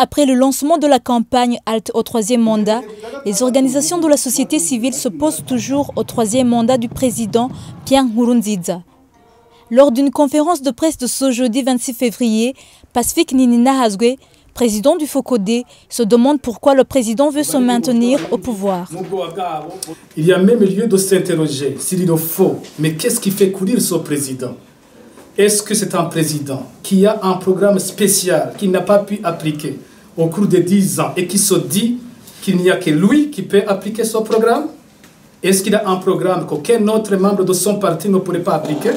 après le lancement de la campagne Halte au troisième mandat, les organisations de la société civile s'opposent toujours au troisième mandat du président Pierre Nkurunziza. Lors d'une conférence de presse de ce jeudi 26 février, Pacifique Nininahaazwe, président du FOCODE, se demande pourquoi le président veut se maintenir au pouvoir. Il y a même lieu de s'interroger s'il est faux. Mais qu'est-ce qui fait courir ce président? Est-ce que c'est un président qui a un programme spécial qu'il n'a pas pu appliquer au cours de 10 ans et qui se dit qu'il n'y a que lui qui peut appliquer ce programme? Est-ce qu'il a un programme qu'aucun autre membre de son parti ne pourrait pas appliquer?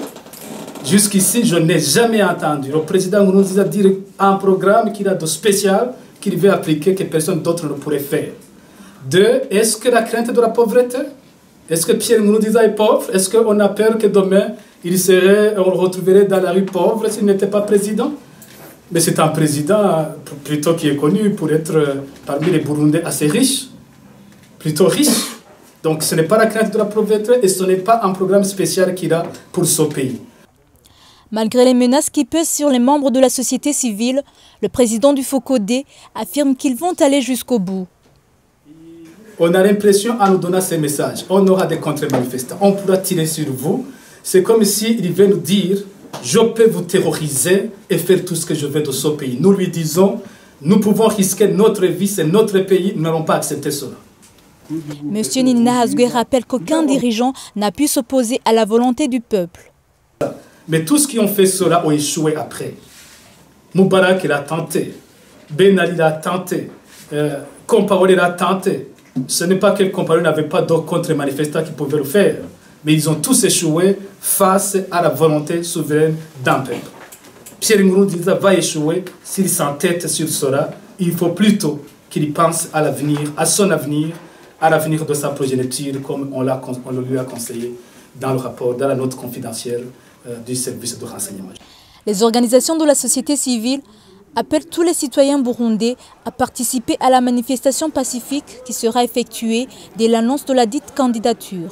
Jusqu'ici, je n'ai jamais entendu le président Nkurunziza dire un programme qu'il a de spécial qu'il veut appliquer que personne d'autre ne pourrait faire. Deux, est-ce que la crainte de la pauvreté? Est-ce que Pierre Nkurunziza est pauvre? Est-ce qu'on a peur que demain, on le retrouverait dans la rue pauvre s'il n'était pas président? Mais c'est un président plutôt qui est connu pour être parmi les Burundais assez riches, plutôt riche. Donc ce n'est pas la crainte de la pauvreté et ce n'est pas un programme spécial qu'il a pour ce pays. Malgré les menaces qui pèsent sur les membres de la société civile, le président du FOCODE affirme qu'ils vont aller jusqu'au bout. On a l'impression, en nous donnant ces messages, on aura des contre-manifestants, on pourra tirer sur vous. C'est comme s'il veut nous dire, je peux vous terroriser et faire tout ce que je veux de ce pays. Nous lui disons, nous pouvons risquer notre vie, c'est notre pays, nous n'allons pas accepter cela. M. Nininahaazwe rappelle qu'aucun dirigeant n'a pu s'opposer à la volonté du peuple. Mais tous ceux qui ont fait cela ont échoué après. Moubarak l'a tenté, Ben Ali l'a tenté, Compaoré l'a tenté. Ce n'est pas que Compaoré n'avait pas d'autres contre-manifestants qui pouvaient le faire. Mais ils ont tous échoué face à la volonté souveraine d'un peuple. Pierre Nkurunziza va échouer s'il s'entête sur cela. Il faut plutôt qu'il pense à l'avenir, à son avenir, à l'avenir de sa progéniture, comme on lui a conseillé dans le rapport, dans la note confidentielle du service de renseignement. Les organisations de la société civile appellent tous les citoyens burundais à participer à la manifestation pacifique qui sera effectuée dès l'annonce de la dite candidature.